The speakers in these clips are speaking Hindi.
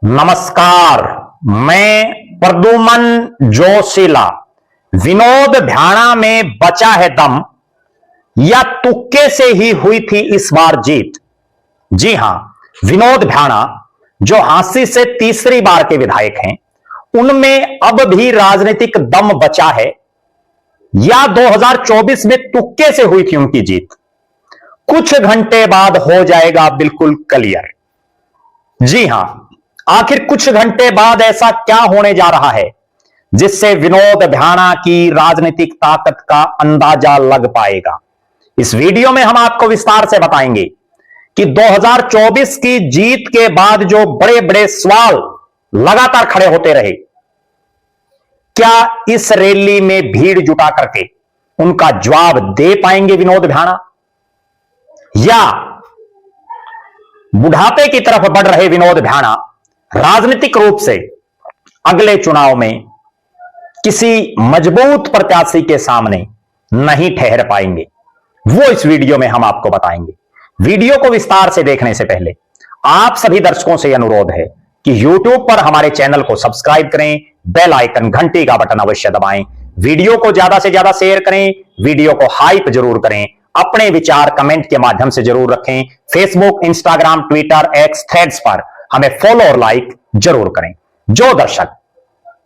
नमस्कार। मैं प्रद्युमन जोशीला। विनोद भ्याणा में बचा है दम या तुक्के से ही हुई थी इस बार जीत? जी हां, विनोद भ्याणा जो हांसी से तीसरी बार के विधायक हैं, उनमें अब भी राजनीतिक दम बचा है या 2024 में तुक्के से हुई थी उनकी जीत? कुछ घंटे बाद हो जाएगा बिल्कुल क्लियर। जी हां, आखिर कुछ घंटे बाद ऐसा क्या होने जा रहा है जिससे विनोद भ्याणा की राजनीतिक ताकत का अंदाजा लग पाएगा? इस वीडियो में हम आपको विस्तार से बताएंगे कि 2024 की जीत के बाद जो बड़े बड़े सवाल लगातार खड़े होते रहे, क्या इस रैली में भीड़ जुटा करके उनका जवाब दे पाएंगे विनोद भ्याणा, या बुढ़ापे की तरफ बढ़ रहे विनोद भ्याणा राजनीतिक रूप से अगले चुनाव में किसी मजबूत प्रत्याशी के सामने नहीं ठहर पाएंगे? वो इस वीडियो में हम आपको बताएंगे। वीडियो को विस्तार से देखने से पहले आप सभी दर्शकों से अनुरोध है कि YouTube पर हमारे चैनल को सब्सक्राइब करें, बेल आइकन घंटी का बटन अवश्य दबाएं, वीडियो को ज्यादा से ज्यादा शेयर करें, वीडियो को हाइप जरूर करें, अपने विचार कमेंट के माध्यम से जरूर रखें। Facebook, Instagram, Twitter, x, threads पर हमें फॉलो और लाइक जरूर करें। जो दर्शक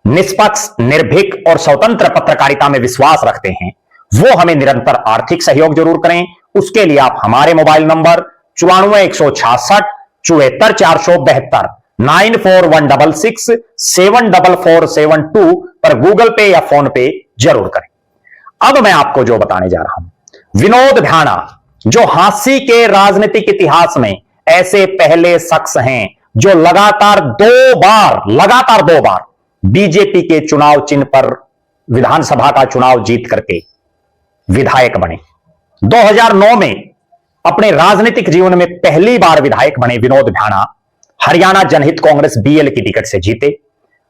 निष्पक्ष, निर्भीक और स्वतंत्र पत्रकारिता में विश्वास रखते हैं, वो हमें निरंतर आर्थिक सहयोग जरूर करें। उसके लिए आप हमारे मोबाइल नंबर 94 166 74 472 94 166 74472 पर गूगल पे या फोन पे जरूर करें। अब मैं आपको जो बताने जा रहा हूं, विनोद भ्याणा जो हांसी के राजनीतिक इतिहास में ऐसे पहले शख्स हैं जो लगातार दो बार बीजेपी के चुनाव चिन्ह पर विधानसभा का चुनाव जीत करके विधायक बने। 2009 में अपने राजनीतिक जीवन में पहली बार विधायक बने विनोद भ्याणा हरियाणा जनहित कांग्रेस बीएल की टिकट से जीते।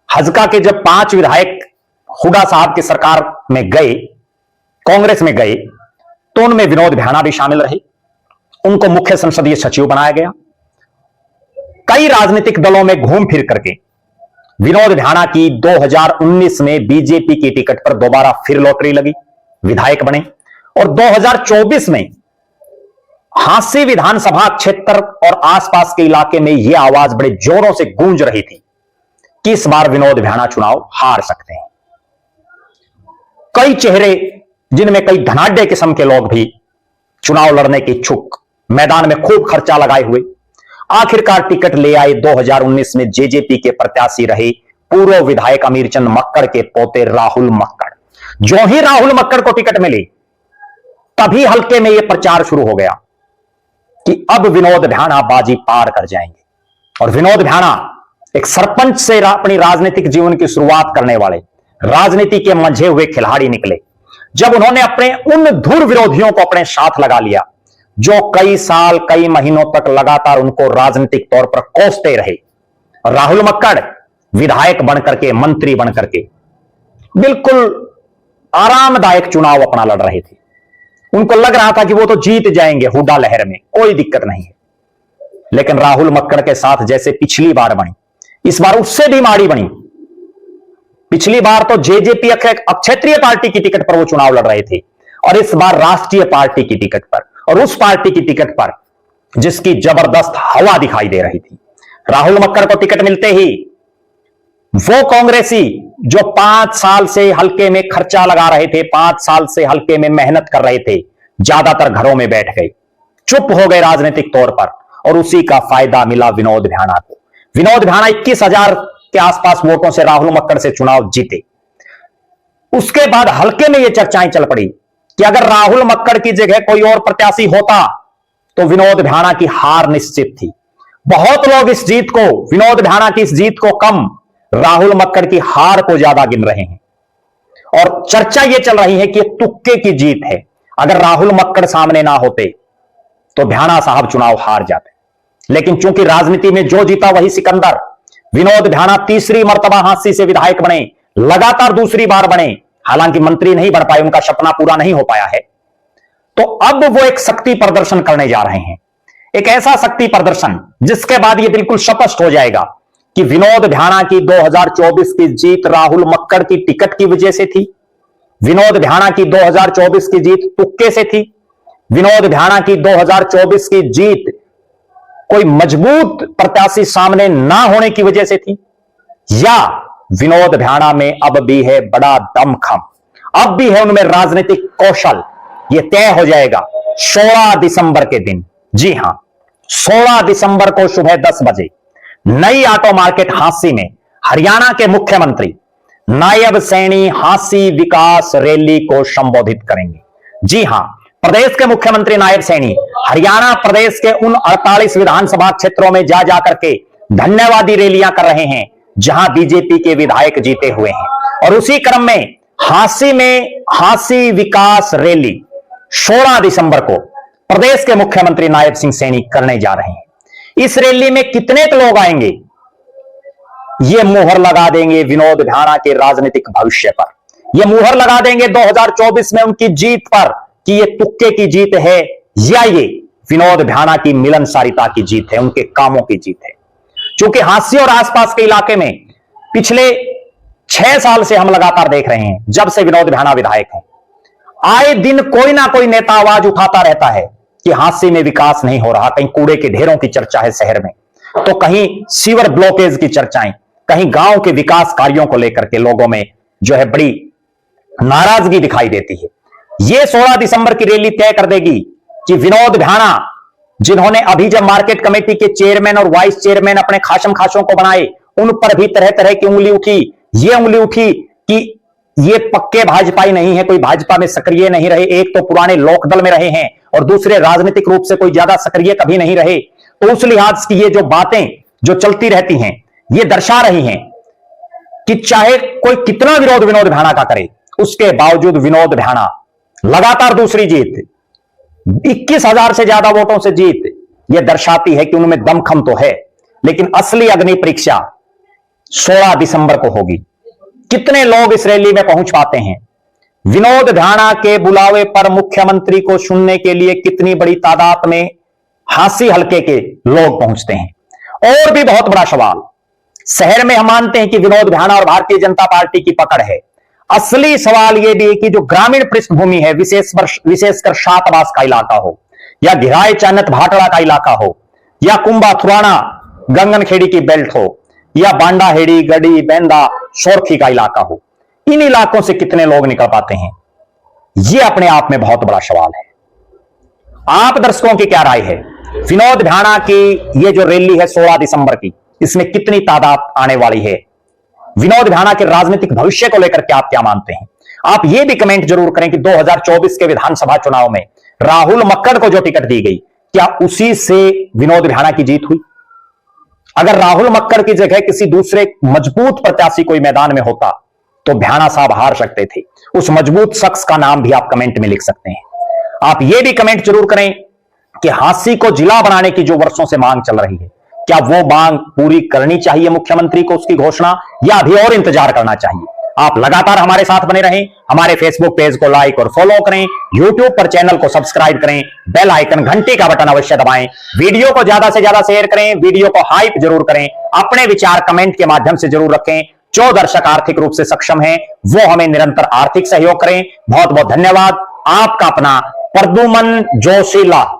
हजका के जब 5 विधायक हुडा साहब की सरकार में गए, कांग्रेस में गए, तो उनमें विनोद भ्याणा भी शामिल रहे। उनको मुख्य संसदीय सचिव बनाया गया। कई राजनीतिक दलों में घूम फिर करके विनोद भ्याणा की 2019 में बीजेपी की टिकट पर दोबारा फिर लॉटरी लगी, विधायक बने। और 2024 में हांसी विधानसभा क्षेत्र और आसपास के इलाके में यह आवाज बड़े जोरों से गूंज रही थी कि इस बार विनोद भ्याणा चुनाव हार सकते हैं। कई चेहरे, जिनमें कई धनाढ्य किस्म के लोग भी चुनाव लड़ने के इच्छुक, मैदान में खूब खर्चा लगाए हुए, आखिरकार टिकट ले आए। 2019 में जेजेपी के प्रत्याशी रहे पूर्व विधायक अमीरचंद मक्कड़ के पोते राहुल मक्कड़। जो ही राहुल मक्कड़ को टिकट मिली, तभी हल्के में यह प्रचार शुरू हो गया कि अब विनोद भ्याणा बाजी पार कर जाएंगे। और विनोद भ्याणा एक सरपंच से अपनी राजनीतिक जीवन की शुरुआत करने वाले, राजनीति के मंझे हुए खिलाड़ी निकले जब उन्होंने अपने उन धुर विरोधियों को अपने साथ लगा लिया जो कई साल, कई महीनों तक लगातार उनको राजनीतिक तौर पर कोसते रहे। राहुल मक्कड़ विधायक बनकर के, मंत्री बनकर के बिल्कुल आरामदायक चुनाव अपना लड़ रहे थे। उनको लग रहा था कि वो तो जीत जाएंगे हुड्डा लहर में, कोई दिक्कत नहीं है। लेकिन राहुल मक्कड़ के साथ जैसे पिछली बार बनी, इस बार उससे भी माड़ी बनी। पिछली बार तो जेजेपी क्षेत्रीय पार्टी की टिकट पर वो चुनाव लड़ रहे थे, और इस बार राष्ट्रीय पार्टी की टिकट पर, और उस पार्टी की टिकट पर जिसकी जबरदस्त हवा दिखाई दे रही थी। राहुल मक्कड़ को टिकट मिलते ही वो कांग्रेसी जो 5 साल से हल्के में खर्चा लगा रहे थे, 5 साल से हल्के में मेहनत कर रहे थे, ज्यादातर घरों में बैठ गए, चुप हो गए राजनीतिक तौर पर। और उसी का फायदा मिला विनोद भ्याणा को। विनोद भ्याणा 21,000 के आसपास वोटों से राहुल मक्कड़ से चुनाव जीते। उसके बाद हल्के में यह चर्चाएं चल पड़ी कि अगर राहुल मक्कड़ की जगह कोई और प्रत्याशी होता तो विनोद भ्याणा की हार निश्चित थी। बहुत लोग इस जीत को, विनोद भ्याणा की इस जीत को कम, राहुल मक्कड़ की हार को ज्यादा गिन रहे हैं। और चर्चा यह चल रही है कि यह तुक्के की जीत है। अगर राहुल मक्कड़ सामने ना होते तो भ्याणा साहब चुनाव हार जाते। लेकिन चूंकि राजनीति में जो जीता वही सिकंदर, विनोद भ्याणा तीसरी मर्तबा हांसी से विधायक बने, लगातार दूसरी बार बने। हालांकि मंत्री नहीं बन पाए, उनका सपना पूरा नहीं हो पाया है। तो अब वो एक शक्ति प्रदर्शन करने जा रहे हैं, एक ऐसा शक्ति प्रदर्शन जिसके बाद यह बिल्कुल स्पष्ट हो जाएगा कि विनोद भ्याणा की 2024 की जीत राहुल मक्कड़ की टिकट की वजह से थी? विनोद भ्याणा की 2024 की जीत तुक्के से थी? विनोद भ्याणा की 2024 की जीत कोई मजबूत प्रत्याशी सामने ना होने की वजह से थी? या विनोद भ्याणा में अब भी है बड़ा दमखम, अब भी है उनमें राजनीतिक कौशल? यह तय हो जाएगा 16 दिसंबर के दिन। जी हां, 16 दिसंबर को सुबह 10 बजे नई ऑटो मार्केट हांसी में हरियाणा के मुख्यमंत्री नायब सैनी हांसी विकास रैली को संबोधित करेंगे। जी हां, प्रदेश के मुख्यमंत्री नायब सैनी हरियाणा प्रदेश के उन 48 विधानसभा क्षेत्रों में जा जाकर के धन्यवादी रैलियां कर रहे हैं जहां बीजेपी के विधायक जीते हुए हैं, और उसी क्रम में हांसी में हांसी विकास रैली 16 दिसंबर को प्रदेश के मुख्यमंत्री नायब सिंह सैनी करने जा रहे हैं। इस रैली में कितने लोग आएंगे, यह मुहर लगा देंगे विनोद भ्याणा के राजनीतिक भविष्य पर। यह मुहर लगा देंगे 2024 में उनकी जीत पर कि यह तुक्के की जीत है या ये विनोद भ्याणा की मिलनसारिता की जीत है, उनके कामों की जीत है। क्योंकि हांसी और आसपास के इलाके में पिछले 6 साल से हम लगातार देख रहे हैं, जब से विनोद भ्याणा विधायक हैं, आए दिन कोई ना कोई नेता आवाज उठाता रहता है कि हांसी में विकास नहीं हो रहा। कहीं कूड़े के ढेरों की चर्चा है शहर में, तो कहीं सीवर ब्लॉकेज की चर्चाएं, कहीं गांव के विकास कार्यों को लेकर के लोगों में जो है बड़ी नाराजगी दिखाई देती है। यह 16 दिसंबर की रैली तय कर देगी कि विनोद भ्याणा, जिन्होंने अभी जब मार्केट कमेटी के चेयरमैन और वाइस चेयरमैन अपने खासम खासों को बनाए, उन पर भी तरह तरह की उंगली उठी। ये उंगली उठी कि ये पक्के भाजपाई नहीं है, कोई भाजपा में सक्रिय नहीं रहे, एक तो पुराने लोकदल में रहे हैं और दूसरे राजनीतिक रूप से कोई ज्यादा सक्रिय कभी नहीं रहे। तो उस लिहाज की ये जो बातें जो चलती रहती हैं, ये दर्शा रही हैं कि चाहे कोई कितना विरोध विनोद भ्याणा का करे, उसके बावजूद विनोद भ्याणा लगातार दूसरी जीत, 21,000 से ज्यादा वोटों से जीत, यह दर्शाती है कि उनमें दमखम तो है। लेकिन असली अग्नि परीक्षा 16 दिसंबर को होगी। कितने लोग इस रैली में पहुंच पाते हैं? विनोद भ्याणा के बुलावे पर मुख्यमंत्री को सुनने के लिए कितनी बड़ी तादाद में हांसी हलके के लोग पहुंचते हैं? और भी बहुत बड़ा सवाल, शहर में हम मानते हैं कि विनोद भ्याणा और भारतीय जनता पार्टी की पकड़ है। असली सवाल यह भी है कि जो ग्रामीण पृष्ठभूमि है, विशेषकर शातवास का इलाका हो, या घिराई चानत भाटड़ा का इलाका हो, या कुंभा थुराना गंगनखेड़ी की बेल्ट हो, या बांडाहेड़ी गढ़ी बेंदा सोरखी का इलाका हो, इन इलाकों से कितने लोग निकल पाते हैं? यह अपने आप में बहुत बड़ा सवाल है। आप दर्शकों की क्या राय है? विनोद भ्याणा की यह जो रैली है 16 दिसंबर की, इसमें कितनी तादाद आने वाली है? विनोद भ्याणा के राजनीतिक भविष्य को लेकर के आप क्या मानते हैं? आप यह भी कमेंट जरूर करें कि 2024 के विधानसभा चुनाव में राहुल मक्कड़ को जो टिकट दी गई, क्या उसी से विनोद भ्याणा की जीत हुई? अगर राहुल मक्कड़ की जगह किसी दूसरे मजबूत प्रत्याशी कोई मैदान में होता तो भ्याणा साहब हार सकते थे। उस मजबूत शख्स का नाम भी आप कमेंट में लिख सकते हैं। आप यह भी कमेंट जरूर करें कि हांसी को जिला बनाने की जो वर्षों से मांग चल रही है, क्या वो मांग पूरी करनी चाहिए मुख्यमंत्री को उसकी घोषणा, या अभी और इंतजार करना चाहिए? आप लगातार हमारे साथ बने रहें। हमारे फेसबुक पेज को लाइक और फॉलो करें, यूट्यूब पर चैनल को सब्सक्राइब करें, बेल आइकन घंटी का बटन अवश्य दबाएं, वीडियो को ज्यादा से ज्यादा शेयर करें, वीडियो को हाइप जरूर करें, अपने विचार कमेंट के माध्यम से जरूर रखें। जो दर्शक आर्थिक रूप से सक्षम हैं वो हमें निरंतर आर्थिक सहयोग करें। बहुत बहुत धन्यवाद। आपका अपना प्रद्युमन जोशीला।